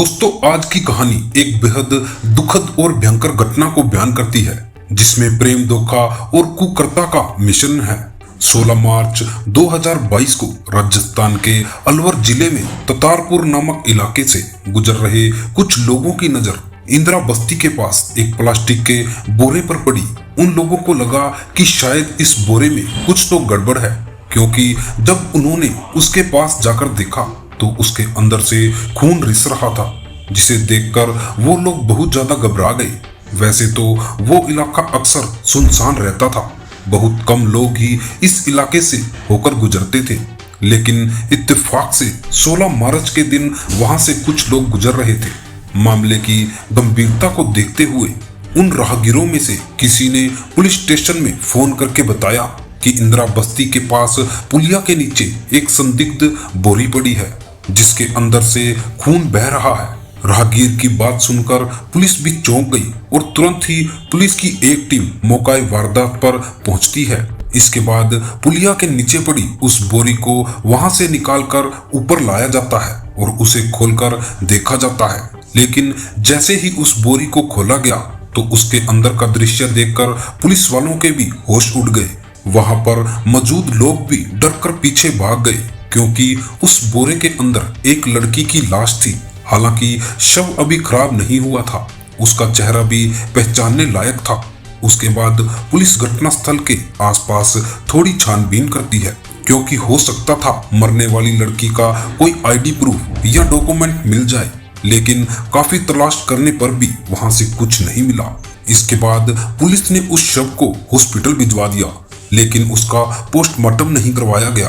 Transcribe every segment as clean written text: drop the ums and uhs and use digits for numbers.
दोस्तों, आज की कहानी एक बेहद दुखद और भयंकर घटना को बयान करती है, जिसमें प्रेम, धोखा और कुकर्ता का मिश्रण है। 16 मार्च 2022 को राजस्थान के अलवर जिले में ततारपुर नामक इलाके से गुजर रहे कुछ लोगों की नजर इंदिरा बस्ती के पास एक प्लास्टिक के बोरे पर पड़ी। उन लोगों को लगा कि शायद इस बोरे में कुछ तो गड़बड़ है, क्योंकि जब उन्होंने उसके पास जाकर देखा तो उसके अंदर से खून रिस रहा था, जिसे देखकर वो लोग बहुत ज्यादा घबरा गए। वैसे तो वो इलाका अक्सर सुनसान रहता था, बहुत कम लोग ही इस इलाके से होकर गुजरते थे, लेकिन इत्तेफाक से 16 मार्च के दिन वहां से कुछ लोग गुजर रहे थे। मामले की गंभीरता को देखते हुए उन राहगीरों में से किसी ने पुलिस स्टेशन में फोन करके बताया कि इंदिरा बस्ती के पास पुलिया के नीचे एक संदिग्ध बोरी पड़ी है, जिसके अंदर से खून बह रहा है। राहगीर की बात सुनकर पुलिस भी चौंक गई और तुरंत ही पुलिस की एक टीम मौके वारदात पर पहुंचती है। इसके बाद पुलिया के नीचे पड़ी उस बोरी को वहां से निकालकर ऊपर लाया जाता है और उसे खोलकर देखा जाता है। लेकिन जैसे ही उस बोरी को खोला गया तो उसके अंदर का दृश्य देखकर पुलिस वालों के भी होश उड़ गए। वहां पर मौजूद लोग भी डर कर पीछे भाग गए, क्योंकि उस बोरे के अंदर एक लड़की की लाश थी। हालांकि शव अभी खराब नहीं हुआ था, उसका चेहरा भी पहचानने लायक था। उसके बाद पुलिस घटनास्थल के आसपास थोड़ी छानबीन करती है, क्योंकि हो सकता था मरने वाली लड़की का कोई आईडी प्रूफ या डॉक्यूमेंट मिल जाए, लेकिन काफी तलाश करने पर भी वहां से कुछ नहीं मिला। इसके बाद पुलिस ने उस शव को हॉस्पिटल भिजवा दिया, लेकिन उसका पोस्टमार्टम नहीं करवाया गया,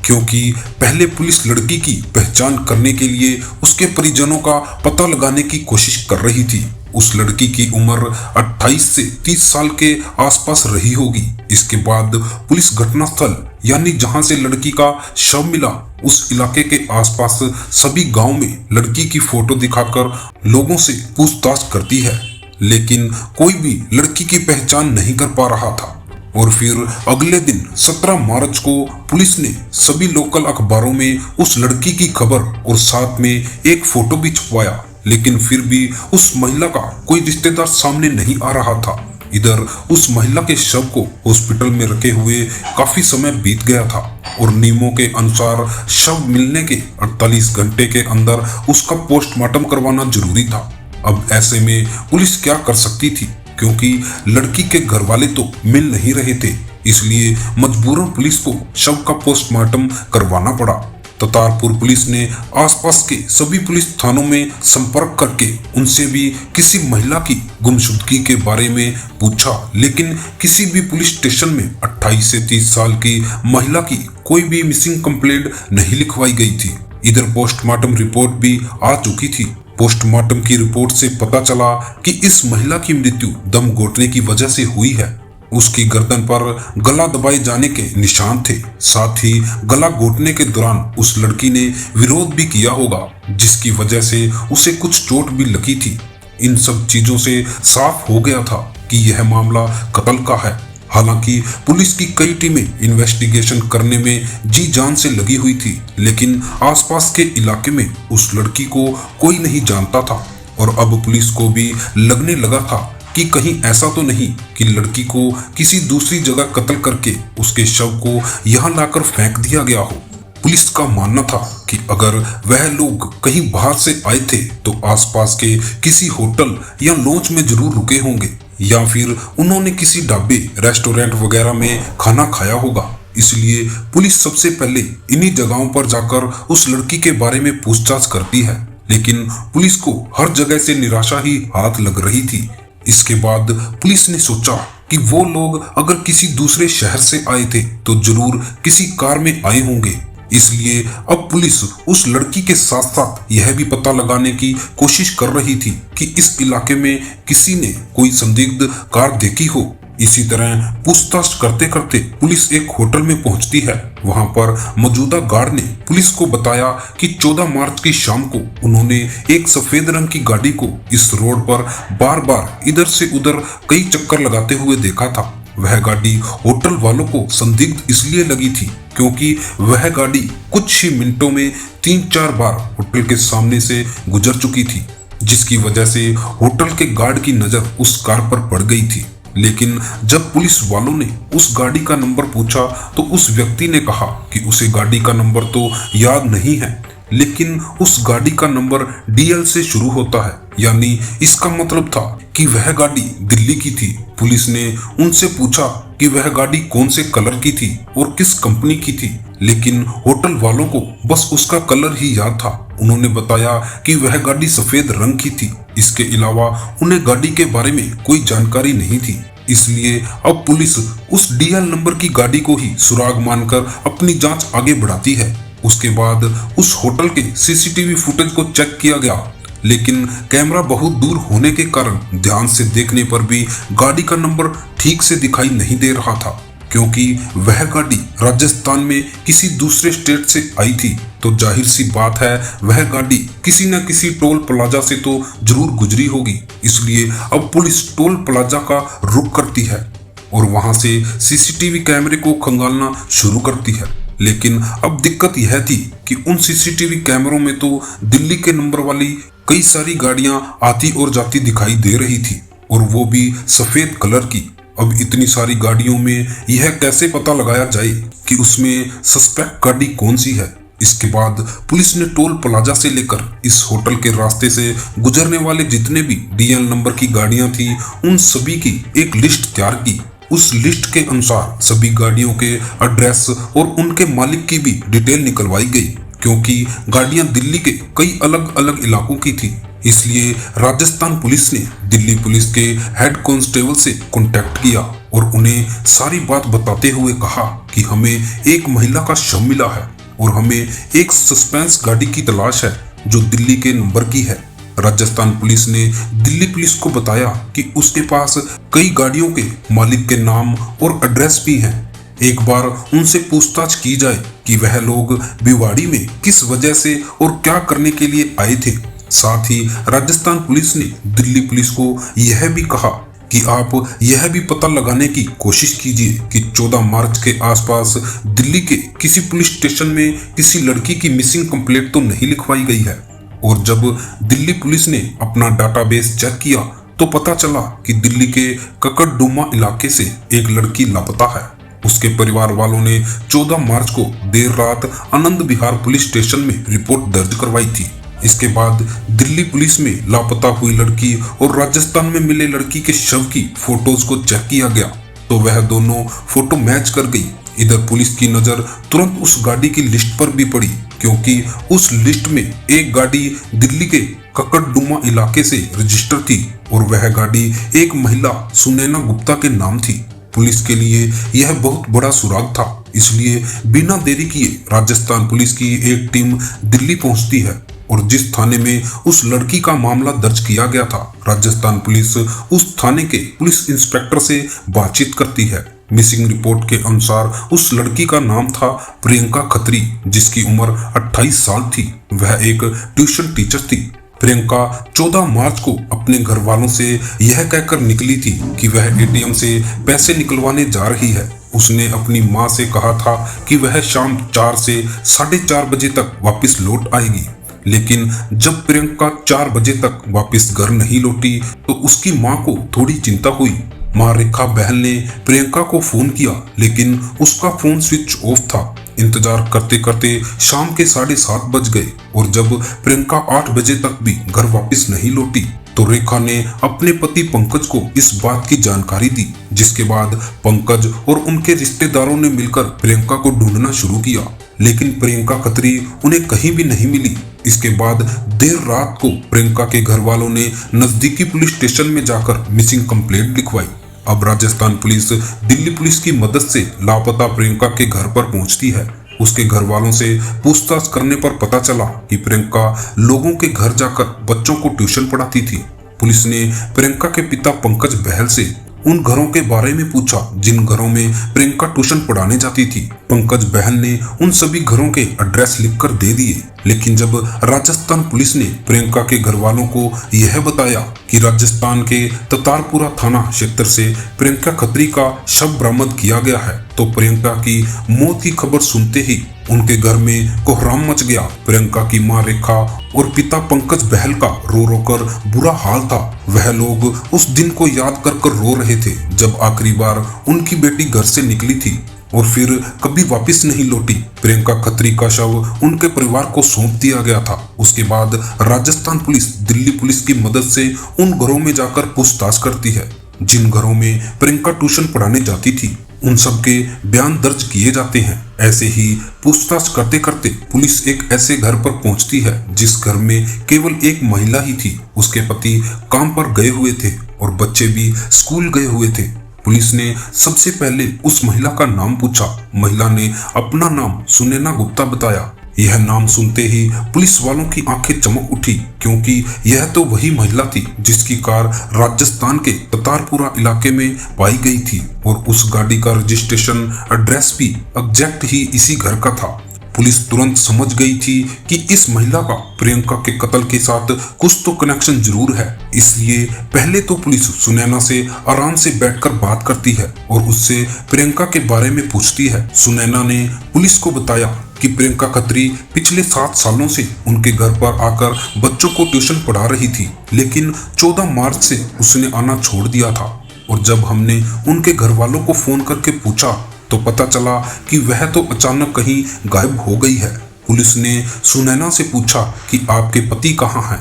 क्योंकि पहले पुलिस लड़की की पहचान करने के लिए उसके परिजनों का पता लगाने की कोशिश कर रही थी। उस लड़की की उम्र 28 से 30 साल के आसपास रही होगी। इसके बाद पुलिस घटनास्थल यानी जहां से लड़की का शव मिला उस इलाके के आसपास सभी गांव में लड़की की फोटो दिखाकर लोगों से पूछताछ करती है, लेकिन कोई भी लड़की की पहचान नहीं कर पा रहा था। और फिर अगले दिन 17 मार्च को पुलिस ने सभी लोकल अखबारों में उस लड़की की खबर और साथ में एक फोटो भी छपवाया, लेकिन फिर भी उस महिला का कोई रिश्तेदार सामने नहीं आ रहा था। इधर उस महिला के शव को हॉस्पिटल में रखे हुए काफी समय बीत गया था और नियमों के अनुसार शव मिलने के 48 घंटे के अंदर उसका पोस्टमार्टम करवाना जरूरी था। अब ऐसे में पुलिस क्या कर सकती थी, क्योंकि लड़की के घर वाले तो मिल नहीं रहे थे, इसलिए मजबूरन पुलिस को शव का पोस्टमार्टम करवाना पड़ा। ततारपुर पुलिस ने आसपास के सभी पुलिस थानों में संपर्क करके उनसे भी किसी महिला की गुमशुदगी के बारे में पूछा, लेकिन किसी भी पुलिस स्टेशन में 28 से 30 साल की महिला की कोई भी मिसिंग कंप्लेंट नहीं लिखवाई गई थी। इधर पोस्टमार्टम रिपोर्ट भी आ चुकी थी। पोस्टमार्टम की रिपोर्ट से पता चला कि इस महिला की मृत्यु दम घोटने की वजह से हुई है। उसकी गर्दन पर गला दबाए जाने के निशान थे, साथ ही गला घोटने के दौरान उस लड़की ने विरोध भी किया होगा, जिसकी वजह से उसे कुछ चोट भी लगी थी। इन सब चीजों से साफ हो गया था कि यह मामला कत्ल का है। हालांकि पुलिस की कई टीमें इन्वेस्टिगेशन करने में जी जान से लगी हुई थी, लेकिन आसपास के इलाके में उस लड़की को कोई नहीं जानता था और अब पुलिस को भी लगने लगा था कि कहीं ऐसा तो नहीं कि लड़की को किसी दूसरी जगह कत्ल करके उसके शव को यहाँ लाकर फेंक दिया गया हो। पुलिस का मानना था कि अगर वह लोग कहीं बाहर से आए थे तो आसपास के किसी होटल या लॉज में जरूर रुके होंगे, या फिर उन्होंने किसी ढाबे, रेस्टोरेंट वगैरह में खाना खाया होगा। इसलिए पुलिस सबसे पहले इन्हीं जगहों पर जाकर उस लड़की के बारे में पूछताछ करती है, लेकिन पुलिस को हर जगह से निराशा ही हाथ लग रही थी। इसके बाद पुलिस ने सोचा कि वो लोग अगर किसी दूसरे शहर से आए थे तो जरूर किसी कार में आए होंगे। इसलिए अब पुलिस उस लड़की के साथ साथ यह भी पता लगाने की कोशिश कर रही थी कि इस इलाके में किसी ने कोई संदिग्ध कार देखी हो। इसी तरह पूछताछ करते करते पुलिस एक होटल में पहुंचती है। वहां पर मौजूदा गार्ड ने पुलिस को बताया कि 14 मार्च की शाम को उन्होंने एक सफेद रंग की गाड़ी को इस रोड पर बार बार इधर से उधर कई चक्कर लगाते हुए देखा था। वह गाड़ी होटल वालों को संदिग्ध इसलिए लगी थी क्योंकि वह गाड़ी कुछ ही मिनटों में 3-4 बार होटल के सामने से गुजर चुकी थी, जिसकी वजह से होटल के गार्ड की नजर उस कार पर पड़ गई थी। लेकिन जब पुलिस वालों ने उस गाड़ी का नंबर पूछा तो उस व्यक्ति ने कहा कि उसे गाड़ी का नंबर तो याद नहीं है, लेकिन उस गाड़ी का नंबर DL से शुरू होता है, यानी इसका मतलब था कि वह गाड़ी दिल्ली की थी। पुलिस ने उनसे पूछा कि वह गाड़ी कौन से कलर की थी और किस कंपनी की थी, लेकिन होटल वालों को बस उसका कलर ही याद था। उन्होंने बताया कि वह गाड़ी सफेद रंग की थी। इसके अलावा उन्हें गाड़ी के बारे में कोई जानकारी नहीं थी। इसलिए अब पुलिस उस DL नंबर की गाड़ी को ही सुराग मानकर अपनी जांच आगे बढ़ाती है। उसके बाद उस होटल के CCTV फुटेज को चेक किया गया, लेकिन कैमरा बहुत दूर होने के कारण ध्यान से देखने पर भी गाड़ी का नंबर ठीक से दिखाई नहीं दे रहा था, क्योंकि वह गाड़ी राजस्थान में किसी दूसरे स्टेट से आई थी। तो जाहिर सी बात है वह गाड़ी किसी न किसी टोल प्लाजा से तो जरूर गुजरी होगी। इसलिए अब पुलिस टोल प्लाजा का रुख करती है और वहां से CCTV कैमरे को खंगालना शुरू करती है। लेकिन अब दिक्कत यह थी कि उन CCTV कैमरों में तो दिल्ली के नंबर वाली कई सारी गाड़ियां आती और जाती दिखाई दे रही थी, और वो भी सफेद कलर की। अब इतनी सारी गाड़ियों में यह कैसे पता लगाया जाए कि उसमें सस्पेक्ट गाड़ी कौन सी है। इसके बाद पुलिस ने टोल प्लाजा से लेकर इस होटल के रास्ते से गुजरने वाले जितने भी DL नंबर की गाड़ियां थी, उन सभी की एक लिस्ट तैयार की। उस लिस्ट के अनुसार सभी गाड़ियों के एड्रेस और उनके मालिक की भी डिटेल निकलवाई गई, क्योंकि गाड़ियां दिल्ली के कई अलग अलग इलाकों की थी। इसलिए राजस्थान पुलिस ने दिल्ली पुलिस के हेड कांस्टेबल से कांटेक्ट किया और उन्हें सारी बात बताते हुए कहा कि हमें एक महिला का शव मिला है और हमें एक सस्पेंस गाड़ी की तलाश है जो दिल्ली के नंबर की है। राजस्थान पुलिस ने दिल्ली पुलिस को बताया कि उसके पास कई गाड़ियों के मालिक के नाम और एड्रेस भी हैं। एक बार उनसे पूछताछ की जाए कि वह लोग भिवाड़ी में किस वजह से और क्या करने के लिए आए थे। साथ ही राजस्थान पुलिस ने दिल्ली पुलिस को यह भी कहा कि आप यह भी पता लगाने की कोशिश कीजिए कि 14 मार्च के आसपास दिल्ली के किसी पुलिस स्टेशन में किसी लड़की की मिसिंग कंप्लेंट तो नहीं लिखवाई गई है। और जब दिल्ली पुलिस ने अपना डाटाबेस चेक किया तो पता चला कि दिल्ली के ककड़डुमा इलाके से एक लड़की लापता है। उसके परिवार वालों ने 14 मार्च को देर रात आनंद विहार पुलिस स्टेशन में रिपोर्ट दर्ज करवाई थी। इसके बाद दिल्ली पुलिस में लापता हुई लड़की और राजस्थान में मिले लड़की के शव की फोटोज को चेक किया गया तो वह दोनों फोटो मैच कर गई। इधर पुलिस की नजर तुरंत उस गाड़ी की लिस्ट पर भी पड़ी, क्योंकि उस लिस्ट में एक गाड़ी दिल्ली के ककड़डुमा इलाके से रजिस्टर थी और वह गाड़ी एक महिला सुनैना गुप्ता के नाम थी। पुलिस के लिए यह बहुत बड़ा सुराग था, इसलिए बिना देरी किए राजस्थान पुलिस की एक टीम दिल्ली पहुंचती है और जिस थाने में उस लड़की का मामला दर्ज किया गया था, राजस्थान पुलिस उस थाने के पुलिस इंस्पेक्टर से बातचीत करती है। मिसिंग रिपोर्ट के अनुसार उस लड़की का नाम था प्रियंका खत्री, जिसकी उम्र 28 साल थी। वह एक ट्यूशन टीचर थी। प्रियंका 14 मार्च को अपने घर वालों से यह कहकर निकली थी कि वह ATM से पैसे निकलवाने जा रही है। उसने अपनी माँ से कहा था कि वह शाम 4 से 4:30 बजे तक वापस लौट आएगी, लेकिन जब प्रियंका 4 बजे तक वापस घर नहीं लौटी तो उसकी माँ को थोड़ी चिंता हुई। माँ रेखा बहल ने प्रियंका को फोन किया, लेकिन उसका फोन स्विच ऑफ था। इंतजार करते करते शाम के 7:30 बज गए और जब प्रियंका 8 बजे तक भी घर वापस नहीं लौटी तो रेखा ने अपने पति पंकज को इस बात की जानकारी दी, जिसके बाद पंकज और उनके रिश्तेदारों ने मिलकर प्रियंका को ढूंढना शुरू किया, लेकिन प्रियंका खत्री उन्हें कहीं भी नहीं मिली। इसके बाद देर रात को प्रियंका के घर वालों ने नजदीकी पुलिस स्टेशन में जाकर मिसिंग कंप्लेंट लिखवाई। अब राजस्थान पुलिस दिल्ली पुलिस की मदद से लापता प्रियंका के घर पर पहुंचती है। उसके घर वालों से पूछताछ करने पर पता चला कि प्रियंका लोगों के घर जाकर बच्चों को ट्यूशन पढ़ाती थी। पुलिस ने प्रियंका के पिता पंकज बहल से उन घरों के बारे में पूछा जिन घरों में प्रियंका ट्यूशन पढ़ाने जाती थी। पंकज बहल ने उन सभी घरों के एड्रेस लिखकर दे दिए, लेकिन जब राजस्थान पुलिस ने प्रियंका के घर वालों को यह बताया कि राजस्थान के ततारपुरा थाना क्षेत्र से प्रियंका खत्री का शव बरामद किया गया है, तो प्रियंका की मौत की खबर सुनते ही उनके घर में कोहराम मच गया। प्रियंका की मां रेखा और पिता पंकज बहल का रो रो कर बुरा हाल था। वह लोग उस दिन को याद कर कर रो रहे थे जब आखिरी बार उनकी बेटी घर से निकली थी और फिर कभी वापस नहीं लौटी। प्रियंका खत्री का शव उनके परिवार को सौंप दिया गया था। उसके बाद राजस्थान पुलिस दिल्ली पुलिस की मदद से उन घरों में जाकर पूछताछ करती है जिन घरों में प्रियंका ट्यूशन पढ़ाने जाती थी। उन सब के बयान दर्ज किए जाते हैं। ऐसे ही पूछताछ करते करते पुलिस एक ऐसे घर पर पहुंचती है जिस घर में केवल एक महिला ही थी। उसके पति काम पर गए हुए थे और बच्चे भी स्कूल गए हुए थे। पुलिस ने सबसे पहले उस महिला का नाम पूछा। महिला ने अपना नाम सुनैना गुप्ता बताया। यह नाम सुनते ही पुलिस वालों की आंखें चमक उठी, क्योंकि यह तो वही महिला थी जिसकी कार राजस्थान के ततारपुरा इलाके में पाई गई थी और उस गाड़ी का रजिस्ट्रेशन एड्रेस भी एग्जैक्ट ही इसी घर का था। पुलिस तुरंत समझ गई थी कि इस महिला का प्रियंका के कत्ल के साथ कुछ तो कनेक्शन जरूर है। इसलिए पहले तो पुलिस सुनैना से आराम से बैठकर बात करती है और उससे प्रियंका के बारे में पूछती है। सुनैना ने पुलिस को बताया कि प्रियंका खत्री पिछले 7 सालों से उनके घर पर आकर बच्चों को ट्यूशन पढ़ा रही थी, लेकिन 14 मार्च से उसने आना छोड़ दिया था और जब हमने उनके घर वालों को फोन करके पूछा तो पता चला कि वह तो अचानक कहीं गायब हो गई है। पुलिस ने सुनैना से पूछा कि आपके पति कहाँ हैं,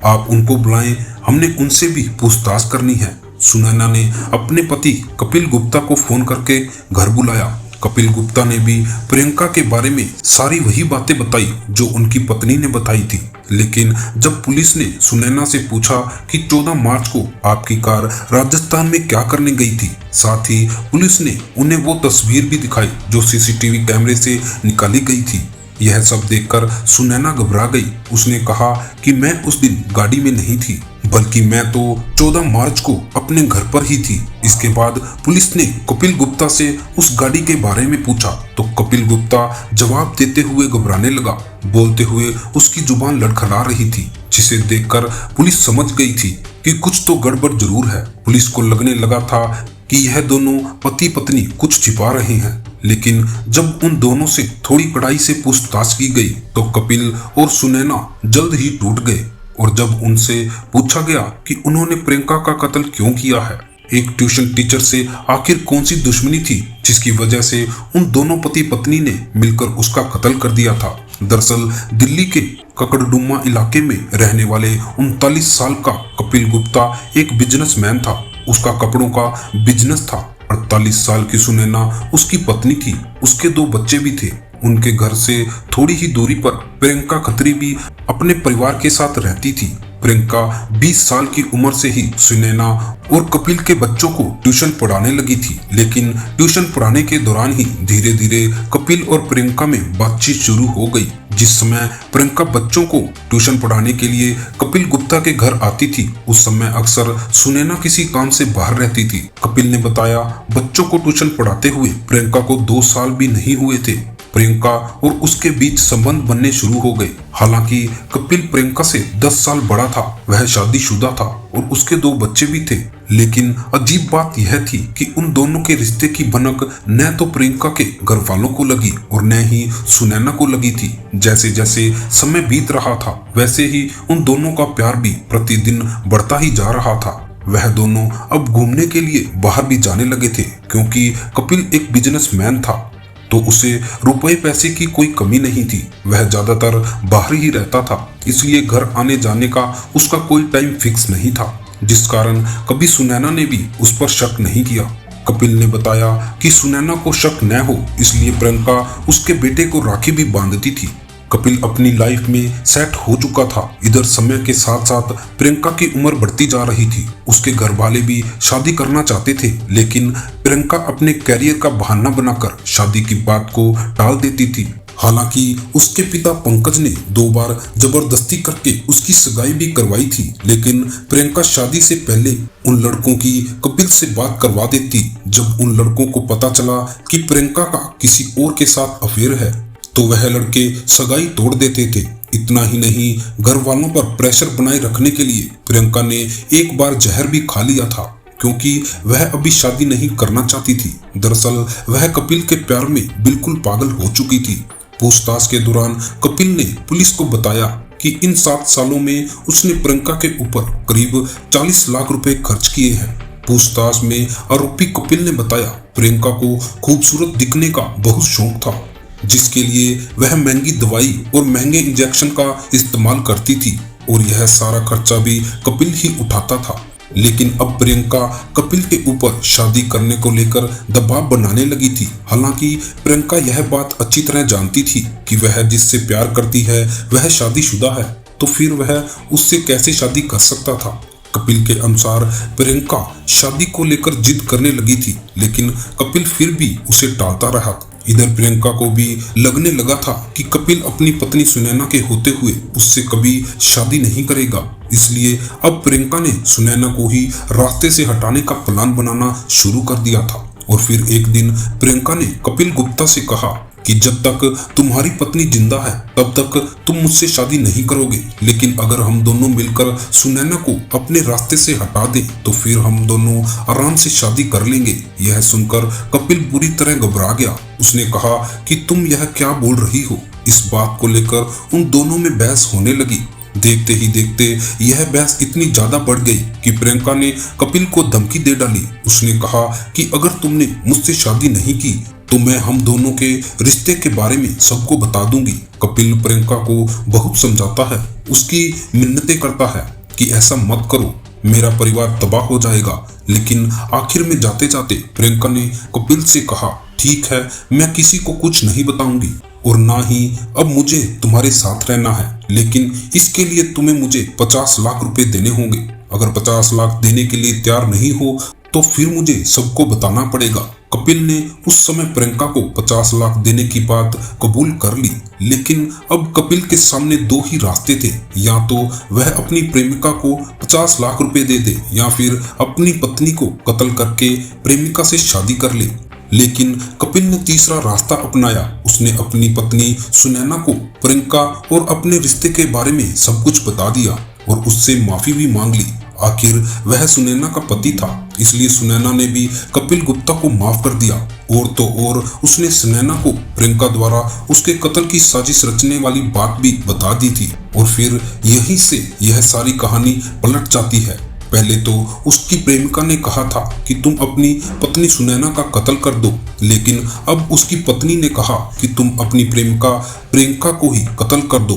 आप उनको बुलाएं, हमने उनसे भी पूछताछ करनी है। सुनैना ने अपने पति कपिल गुप्ता को फोन करके घर बुलाया। कपिल गुप्ता ने भी प्रियंका के बारे में सारी वही बातें बताई जो उनकी पत्नी ने बताई थी। लेकिन जब पुलिस ने सुनैना से पूछा कि 14 मार्च को आपकी कार राजस्थान में क्या करने गई थी, साथ ही पुलिस ने उन्हें वो तस्वीर भी दिखाई जो सीसीटीवी कैमरे से निकाली गई थी। यह सब देखकर सुनैना घबरा गई। उसने कहा कि मैं उस दिन गाड़ी में नहीं थी, बल्कि मैं तो 14 मार्च को अपने घर पर ही थी। इसके बाद पुलिस ने कपिल गुप्ता से उस गाड़ी के बारे में पूछा तो कपिल गुप्ता जवाब देते हुए घबराने लगा। बोलते हुए उसकी जुबान लड़खड़ा रही थी, जिसे देखकर पुलिस समझ गई थी कि कुछ तो गड़बड़ जरूर है। पुलिस को लगने लगा था कि यह दोनों पति पत्नी कुछ छिपा रहे हैं, लेकिन जब उन दोनों से थोड़ी कड़ाई से पूछताछ की गई तो कपिल और सुनैना जल्द ही टूट गए। और जब उनसे पूछा गया कि उन्होंने प्रियंका का कत्ल क्यों किया है, एक ट्यूशन टीचर से आखिर कौन सी दुश्मनी थी जिसकी वजह से उन दोनों पति पत्नी ने मिलकर उसका कत्ल कर दिया था। दरअसल दिल्ली के ककड़डुम्मा इलाके में रहने वाले 39 साल का कपिल गुप्ता एक बिजनेसमैन था। उसका कपड़ों का बिजनेस था। 48 साल की सुनैना उसकी पत्नी थी। उसके 2 बच्चे भी थे। उनके घर से थोड़ी ही दूरी पर प्रियंका खत्री भी अपने परिवार के साथ रहती थी। प्रियंका 20 साल की उम्र से ही सुनैना और कपिल के बच्चों को ट्यूशन पढ़ाने लगी थी, लेकिन ट्यूशन पढ़ाने के दौरान ही धीरे धीरे कपिल और प्रियंका में बातचीत शुरू हो गई। जिस समय प्रियंका बच्चों को ट्यूशन पढ़ाने के लिए कपिल गुप्ता के घर आती थी, उस समय अक्सर सुनैना किसी काम से बाहर रहती थी। कपिल ने बताया, बच्चों को ट्यूशन पढ़ाते हुए प्रियंका को 2 साल भी नहीं हुए थे। प्रियंका और उसके बीच संबंध बनने शुरू हो गए। हालांकि कपिल प्रियंका से 10 साल बड़ा था, वह शादीशुदा था और उसके 2 बच्चे भी थे। लेकिन अजीब बात यह थी कि उन दोनों के रिश्ते की भनक न तो प्रियंका के घर वालों को लगी और न ही सुनैना को लगी थी। जैसे जैसे समय बीत रहा था वैसे ही उन दोनों का प्यार भी प्रतिदिन बढ़ता ही जा रहा था। वह दोनों अब घूमने के लिए बाहर भी जाने लगे थे, क्योंकि कपिल एक बिजनेसमैन था तो उसे रुपए पैसे की कोई कमी नहीं थी। वह ज्यादातर बाहर ही रहता था, इसलिए घर आने जाने का उसका कोई टाइम फिक्स नहीं था, जिस कारण कभी सुनैना ने भी उस पर शक नहीं किया। कपिल ने बताया कि सुनैना को शक न हो इसलिए प्रियंका उसके बेटे को राखी भी बांधती थी। कपिल अपनी लाइफ में सेट हो चुका था। इधर समय के साथ साथ प्रियंका की उम्र बढ़ती जा रही थी। उसके घर वाले भी शादी करना चाहते थे, लेकिन प्रियंका अपने कैरियर का बहाना बनाकर शादी की बात को टाल देती थी। हालांकि उसके पिता पंकज ने 2 बार जबरदस्ती करके उसकी सगाई भी करवाई थी, लेकिन प्रियंका शादी से पहले उन लड़कों की कपिल से बात करवा देती। जब उन लड़कों को पता चला कि प्रियंका का किसी और के साथ अफेयर है तो वह लड़के सगाई तोड़ देते थे। इतना ही नहीं, घर वालों पर प्रेशर बनाए रखने के लिए प्रियंका ने एक बार जहर भी खा लिया था, क्योंकि वह अभी शादी नहीं करना चाहती थी। दरअसल वह कपिल के प्यार में बिल्कुल पागल हो चुकी थी। पूछताछ के दौरान कपिल ने पुलिस को बताया कि इन 7 सालों में उसने प्रियंका के ऊपर करीब 40 लाख रुपए खर्च किए हैं। पूछताछ में आरोपी कपिल ने बताया प्रियंका को खूबसूरत दिखने का बहुत शौक था, जिसके लिए वह महंगी दवाई और महंगे इंजेक्शन का इस्तेमाल करती थी और यह सारा खर्चा भी कपिल ही उठाता था। लेकिन अब प्रियंका कपिल के ऊपर शादी करने को लेकर दबाव बनाने लगी थी। हालांकि प्रियंका यह बात अच्छी तरह जानती थी कि वह जिससे प्यार करती है वह शादीशुदा है, तो फिर वह उससे कैसे शादी कर सकता था। कपिल के अनुसार प्रियंका शादी को लेकर जिद करने लगी थी, लेकिन कपिल फिर भी उसे टालता रहा। इधर प्रियंका को भी लगने लगा था कि कपिल अपनी पत्नी सुनैना के होते हुए उससे कभी शादी नहीं करेगा। इसलिए अब प्रियंका ने सुनैना को ही रास्ते से हटाने का प्लान बनाना शुरू कर दिया था। और फिर एक दिन प्रियंका ने कपिल गुप्ता से कहा कि जब तक तुम्हारी पत्नी जिंदा है तब तक तुम मुझसे शादी नहीं करोगे, लेकिन अगर हम दोनों मिलकर सुनैना को अपने रास्ते से हटा दें तो फिर हम दोनों आराम से शादी कर लेंगे। यह सुनकर कपिल बुरी तरह घबरा गया। उसने कहा कि तुम यह क्या बोल रही हो। इस बात को लेकर उन दोनों में बहस होने लगी। देखते ही देखते यह बहस इतनी ज्यादा बढ़ गई कि प्रियंका ने कपिल को धमकी दे डाली। उसने कहा कि अगर तुमने मुझसे शादी नहीं की तो मैं हम दोनों के रिश्ते के बारे में सबको बता दूंगी। कपिल प्रियंका को बहुत समझाता है, उसकी मिन्नतें करता है कि ऐसा मत करो, मेरा परिवार तबाह हो जाएगा। लेकिन आखिर में जाते जाते प्रियंका ने कपिल से कहा, ठीक है, मैं किसी को कुछ नहीं बताऊंगी और ना ही अब मुझे तुम्हारे साथ रहना है, लेकिन इसके लिए तुम्हें मुझे 50 लाख रुपए देने होंगे। अगर 50 लाख देने के लिए तैयार नहीं हो तो फिर मुझे सबको बताना पड़ेगा। कपिल ने उस समय प्रियंका को 50 लाख देने की बात कबूल कर ली, लेकिन अब कपिल के सामने 2 ही रास्ते थे। या तो वह अपनी प्रेमिका को 50 लाख रुपए दे दे या फिर अपनी पत्नी को कत्ल करके प्रेमिका से शादी कर ले। लेकिन कपिल ने तीसरा रास्ता अपनाया। उसने अपनी पत्नी सुनैना को प्रियंका और अपने रिश्ते के बारे में सब कुछ बता दिया और उससे माफी भी मांग ली। आखिर वह सुनैना का पति था, इसलिए सुनैना ने भी कपिल गुप्ता को माफ कर दिया। और तो और उसने सुनैना को प्रियंका द्वारा उसके कत्ल की साजिश रचने वाली बात भी बता दी थी। और फिर यहीं से यह सारी कहानी पलट जाती है। पहले तो उसकी प्रेमिका ने कहा था कि तुम अपनी पत्नी सुनैना का कत्ल कर दो, लेकिन अब उसकी पत्नी ने कहा कि तुम अपनी प्रेमिका प्रियंका को ही कत्ल कर दो,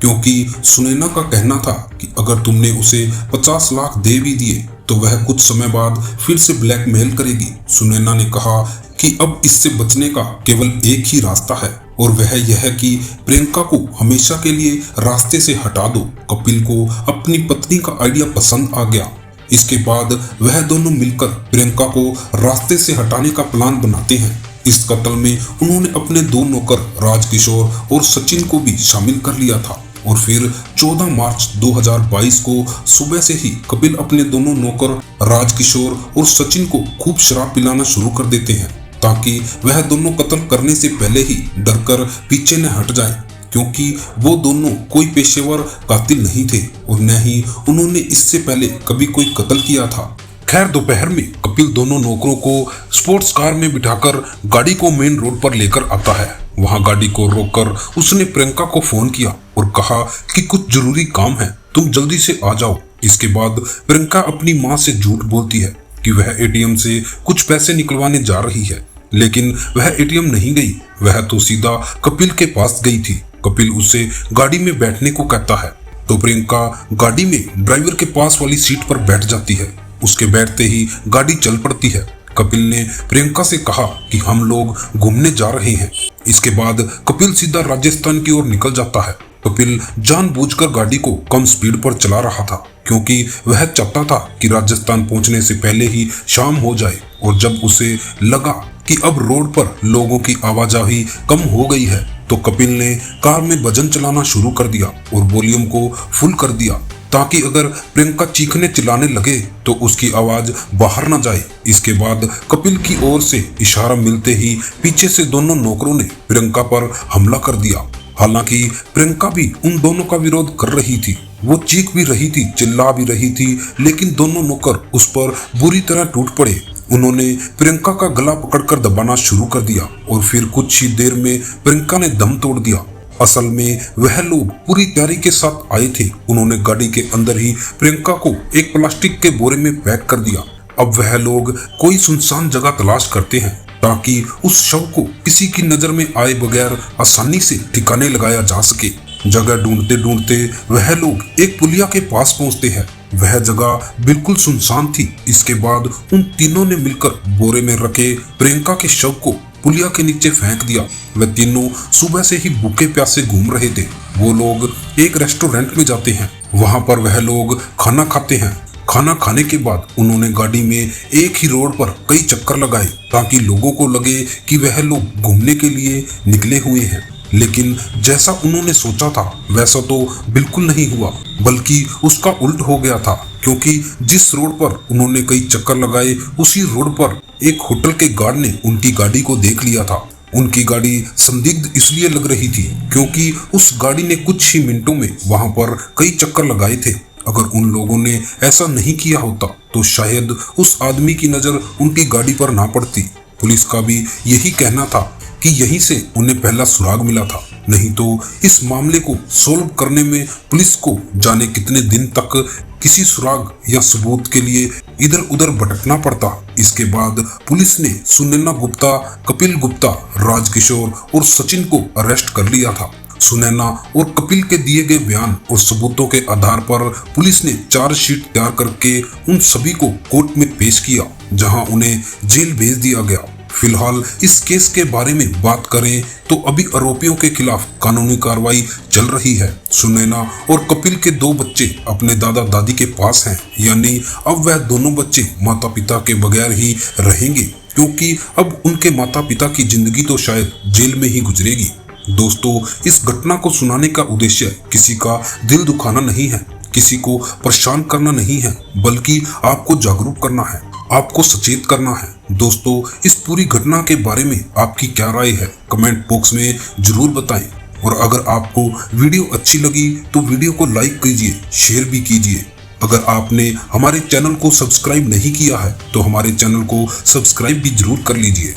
क्योंकि सुनैना का कहना था कि अगर तुमने उसे 50 लाख दे भी दिए तो वह कुछ समय बाद फिर से ब्लैकमेल करेगी। सुनैना ने कहा कि अब इससे बचने का केवल एक ही रास्ता है और वह यह कि प्रियंका को हमेशा के लिए रास्ते से हटा दो। कपिल को अपनी पत्नी का आइडिया पसंद आ गया। इसके बाद वह दोनों मिलकर प्रियंका को रास्ते से हटाने का प्लान बनाते हैं। इस कत्ल में उन्होंने अपने 2 नौकर राजकिशोर और सचिन को भी शामिल कर लिया था। और फिर 14 मार्च 2022 को सुबह से ही कपिल अपने दोनों नौकर राजकिशोर और सचिन को खूब शराब पिलाना शुरू कर देते हैं, ताकि वह दोनों कत्ल करने से पहले ही डरकर पीछे न हट जाए, क्योंकि वो दोनों कोई पेशेवर कातिल नहीं थे और न ही उन्होंने इससे पहले कभी कोई कत्ल किया था। खैर, दोपहर में कपिल दोनों नौकरों को स्पोर्ट्स कार में बिठाकर गाड़ी को मेन रोड पर लेकर आता है। वहां गाड़ी को रोककर उसने प्रियंका को फोन किया और कहा कि कुछ जरूरी काम है, तुम जल्दी से आ जाओ। इसके बाद प्रियंका अपनी मां से झूठ बोलती है कि वह एटीएम से कुछ पैसे निकलवाने जा रही है, लेकिन वह एटीएम नहीं गई, वह तो सीधा कपिल के पास गई थी। कपिल उसे गाड़ी में बैठने को कहता है तो प्रियंका गाड़ी में ड्राइवर के पास वाली सीट पर बैठ जाती है। उसके बैठते ही गाड़ी चल पड़ती है। कपिल ने प्रियंका से कहा कि हम लोग घूमने जा रहे हैं। इसके बाद कपिल सीधा राजस्थान की ओर निकल जाता है। कपिल जानबूझकर गाड़ी को कम स्पीड पर चला रहा था, क्योंकि वह चाहता था कि राजस्थान पहुंचने से पहले ही शाम हो जाए। और जब उसे लगा कि अब रोड पर लोगों की आवाजाही कम हो गई है तो कपिल ने कार में भजन चलाना शुरू कर दिया और वॉल्यूम को फुल कर दिया ताकि अगर प्रियंका चीखने चिल्लाने लगे तो उसकी आवाज बाहर न जाए। इसके बाद कपिल की ओर से इशारा मिलते ही पीछे से दोनों नौकरों ने प्रियंका पर हमला कर दिया। हालांकि प्रियंका भी उन दोनों का विरोध कर रही थी, वो चीख भी रही थी, चिल्ला भी रही थी, लेकिन दोनों नौकर उस पर बुरी तरह टूट पड़े। उन्होंने प्रियंका का गला पकड़कर दबाना शुरू कर दिया और फिर कुछ ही देर में प्रियंका ने दम तोड़ दिया। असल में वह लोग पूरी तैयारी के साथ आए थे। उन्होंने गाड़ी के अंदर ही प्रियंका को एक प्लास्टिक के बोरे में पैक कर दिया। अब वह लोग कोई सुनसान जगह तलाश करते हैं ताकि उस शव को किसी की नजर में आए बगैर आसानी से ठिकाने लगाया जा सके। जगह ढूंढते ढूंढते वह लोग एक पुलिया के पास पहुंचते हैं। वह जगह बिल्कुल सुनसान थी। इसके बाद उन तीनों ने मिलकर बोरे में रखे प्रियंका के शव को पुलिया के नीचे फेंक दिया। वह तीनों सुबह से ही भूखे प्यासे घूम रहे थे। वो लोग एक रेस्टोरेंट में जाते हैं, वहां पर वह लोग खाना खाते हैं। खाना खाने के बाद उन्होंने गाड़ी में एक ही रोड पर कई चक्कर लगाए ताकि लोगों को लगे कि वह लोग घूमने के लिए निकले हुए हैं। लेकिन जैसा उन्होंने सोचा था वैसा तो बिल्कुल नहीं हुआ, बल्कि उसका उल्ट हो गया था, क्योंकि जिस रोड पर उन्होंने कई चक्कर लगाए उसी रोड पर एक होटल के गार्ड ने उनकी गाड़ी को देख लिया था। उनकी गाड़ी संदिग्ध इसलिए लग रही थी क्योंकि उस गाड़ी ने कुछ ही मिनटों में वहां पर कई चक्कर लगाए थे। अगर उन लोगों ने ऐसा नहीं किया होता तो शायद उस आदमी की नजर उनकी गाड़ी पर ना पड़ती। पुलिस का भी यही कहना था कि यहीं से उन्हें पहला सुराग मिला था, नहीं तो इस मामले को सोल्व करने में पुलिस को जाने कितने दिन तक किसी सुराग या सबूत के लिए इधर उधर भटकना पड़ता। इसके बाद पुलिस ने सुनैना गुप्ता, कपिल गुप्ता, राजकिशोर और सचिन को अरेस्ट कर लिया था। सुनैना और कपिल के दिए गए बयान और सबूतों के आधार पर पुलिस ने चार्जशीट तैयार करके उन सभी को कोर्ट में पेश किया, जहां उन्हें जेल भेज दिया गया। फिलहाल इस केस के बारे में बात करें तो अभी आरोपियों के खिलाफ कानूनी कार्रवाई चल रही है। सुनैना और कपिल के 2 बच्चे अपने दादा दादी के पास हैं, यानी अब वह दोनों बच्चे माता पिता के बगैर ही रहेंगे, क्योंकि अब उनके माता पिता की जिंदगी तो शायद जेल में ही गुजरेगी। दोस्तों, इस घटना को सुनाने का उद्देश्य किसी का दिल दुखाना नहीं है, किसी को परेशान करना नहीं है, बल्कि आपको जागरूक करना है, आपको सचेत करना है। दोस्तों, इस पूरी घटना के बारे में आपकी क्या राय है कमेंट बॉक्स में जरूर बताएं। और अगर आपको वीडियो अच्छी लगी तो वीडियो को लाइक कीजिए, शेयर भी कीजिए। अगर आपने हमारे चैनल को सब्सक्राइब नहीं किया है तो हमारे चैनल को सब्सक्राइब भी जरूर कर लीजिए।